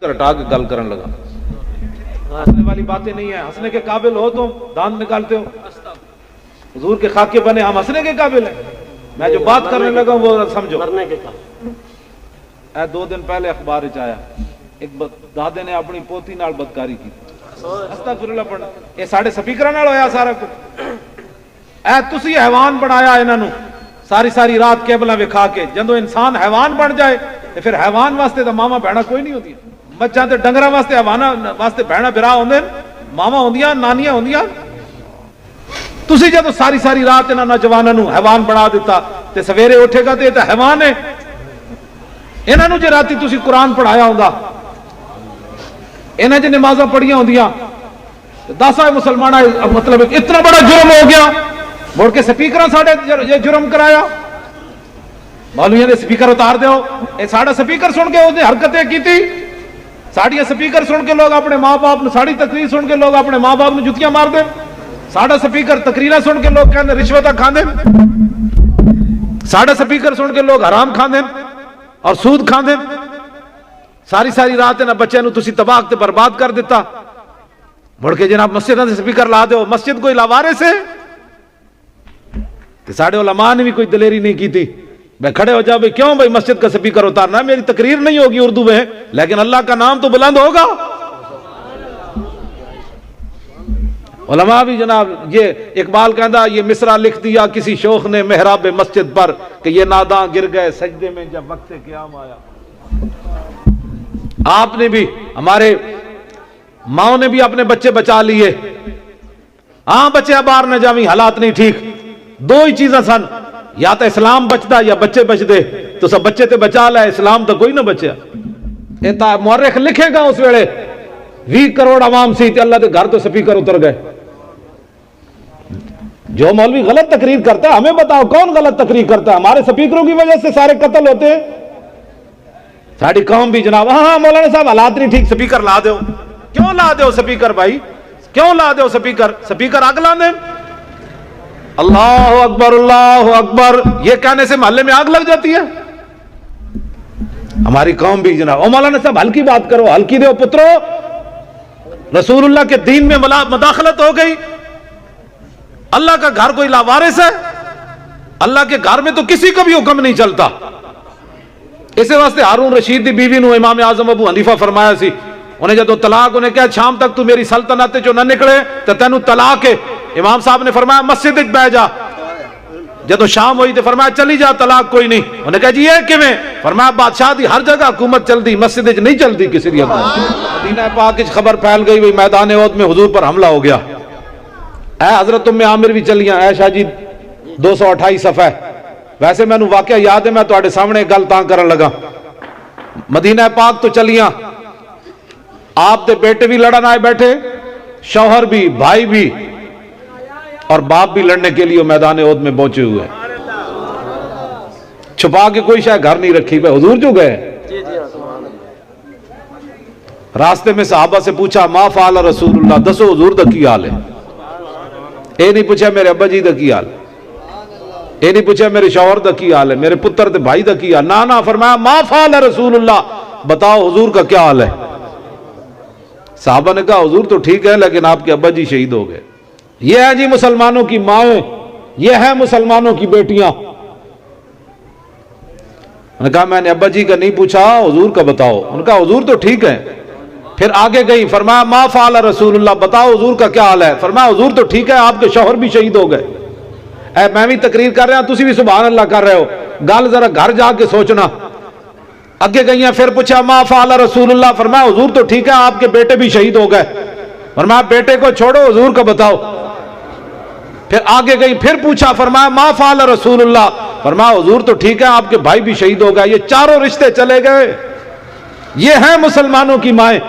हटा के गल करने लगा। हंसने वाली बातें नहीं है, हंसने के काबिल हो तुम, दांत निकालते हो। हुजूर के खाके बने, हम हंसने के काबिल हैं। मैं जो बात करने लगा वो समझो। 2 दिन पहले अखबार च आया, एक दादे ने अपनी पोती नाल बदकारी की। अस्तगफिरुल्लाह पढ़, ये साढ़े स्पीकर नाल होया सारा कुछ। तुसी हैवान बनाया इन्हों सारी सारी रात केबल विखा के। जो इंसान हैवान बन जाए तो फिर हैवान वास्ते तो मावा भैणा कोई नहीं होती। मच्छा तो डंगरा वास्ते हैवाना वास्ते भैणा बिरा होंदे, मावा होंदियां, नानियां होंदियां। तुसी जो सारी सारी रात इन्हां नौजवानों हैवान बना दिता ते सवेरे उठेगा तो ये हैवान है। इन्हों जो राती तुसी कुरान पढ़ाया होंदा, इन्हें जो नमाजा पढ़िया होंदियां, दस आए मुसलमान मतलब इतना बड़ा जुर्म हो गया। मुड़ के स्पीकर साढ़े ये जुर्म कराया, मौलवियों ने स्पीकर उतार दो। ये साढ़ा स्पीकर सुन के उसने हरकतें की थी। साड़िया स्पीकर सुन के लोग अपने माँ बाप, साड़ी तकरीर सुन के लोग अपने माँ बाप ने जुतियां मार दे। साढ़ा स्पीकर तकरीर सुन के लोग कहते रिश्वत खाते। साढ़ा स्पीकर सुन के लोग हराम खाते और सूद खाते। सारी सारी रात इन्होंने बच्चों को तुसी तबाह ते बर्बाद कर दिता। मुड़ के जनाब मस्जिद से स्पीकर ला दो। मस्जिद कोई लावारिस है? साढ़े उलमा ने भी कोई दलेरी नहीं की थी। मैं खड़े हो जाओ भाई, क्यों भाई मस्जिद का स्पीकर उतारना? मेरी तकरीर नहीं होगी उर्दू में, लेकिन अल्लाह का नाम तो बुलंद होगा। उलमा भी जनाब, ये इकबाल कहता ये मिसरा लिख दिया किसी शोख ने मेहराब मस्जिद पर कि ये नादां गिर गए सजदे में जब वक्त क़याम आया। आपने भी, हमारे माओ ने भी अपने बच्चे बचा लिए। हाँ, बच्चे बाहर न जावी, हालात नहीं ठीक। 2 ही चीजें सन, या तो इस्लाम बचता या बच्चे बचते। तो सब बच्चे तो बचा ला, इस्लाम तो कोई ना बचा। मुअर्रिख लिखेगा उस वेले 20 करोड़ आवाम सी, अल्लाह के घर तो स्पीकर उतर गए। जो मौलवी गलत तकरीर करता है, हमें बताओ कौन गलत तकरीर करता है? हमारे स्पीकरों की वजह से सारे कत्ल होते हैं। साड़ी कौम भी जनाब, हाँ मौलाना साहब हालात नहीं ठीक, स्पीकर ला दो। क्यों ला दो स्पीकर भाई? क्यों ला दो स्पीकर? स्पीकर आग ला दे। अल्लाह अकबर, अल्लाह अकबर, ये कहने से मोहल्ले में आग लग जाती है। हमारी कौम भी जनाब, ओ मौलाना साहब हल्की बात करो, हल्की दो पुत्रो। रसूलुल्लाह के दीन में मदाखलत हो गई। अल्लाह का घर कोई लावारिस है? अल्लाह के घर में तो किसी का भी हुक्म नहीं चलता। इस वास्ते हारून रशीद की बीवी ने इमाम आजम अबू हनीफा फरमाया सी, उन्हें जो तलाक, उन्हें क्या शाम तक तू मेरी सल्तनत चो न निकले तो तेन तलाक है। इमाम साहब ने फरमाया मस्जिद बह जा। जो शाम हुई तो फरमाया चली जा, तलाक कोई नहीं। उन्हें कहा जी ये किवें? फरमाया बादशाह की हर जगह हुकूमत चलती, मस्जिद नहीं चलती किसी की। मदीना पाक खबर फैल गई, भाई मैदान ओहद में हुजूर पर हमला हो गया। हजरत उम्मे आमिर भी चलियां, शाह जी 228 सफ़ा। वैसे मैनू वाकया याद है, मैं तुहाडे सामने गल तां करन लगा। मदीना पाक तो चलियां, आप दे बेटे भी लड़न आए बैठे, शौहर भी, भाई भी और बाप भी लड़ने के लिए मैदान ओहद में पहुंचे हुए। छुपा के कोई शायद घर नहीं रखी। भाई हुजूर जो गए, रास्ते में सहाबा से पूछा मा फाल रसूलुल्लाह, दसो हुजूर दा की हाल है? ये नहीं पूछा मेरे अब्बा जी दा की हाल, ये नहीं पूछा मेरे शौहर दा की हाल है, मेरे पुत्र ते भाई दा की हाल। ना ना, फरमाया मा फाल रसूलुल्लाह, बताओ हुजूर का क्या हाल है? साहबा ने कहा हुजूर तो ठीक है, लेकिन आपके अब्बा जी शहीद हो गए। ये है जी मुसलमानों की माएं, ये है मुसलमानों की बेटियां। उन्होंने कहा मैंने अब्बा जी का नहीं पूछा, हुजूर का बताओ। उन्होंने कहा हुजूर तो ठीक है। फिर आगे गई, फरमाया मा फाल रसूलुल्लाह, बताओ हुजूर का क्या हाल है? फरमाया हुजूर तो ठीक है, आपके शौहर भी शहीद हो गए। मैं भी तकरीर कर रहा, तुसी भी सुभान अल्लाह कर रहे हो। गल जरा घर जाके सोचना। अगे गई, फिर पूछा मा फाल रसूलुल्लाह, फरमाया हुजूर तो ठीक है, आपके बेटे भी शहीद हो गए। फरमाया बेटे को छोड़ो, हुजूर का बताओ। फिर आगे गई, फिर पूछा, फरमाया मा फाल रसूलुल्लाह, फरमाया हुजूर तो ठीक है, आपके भाई भी शहीद हो गए। ये चारों रिश्ते चले गए। ये हैं मुसलमानों की माएं।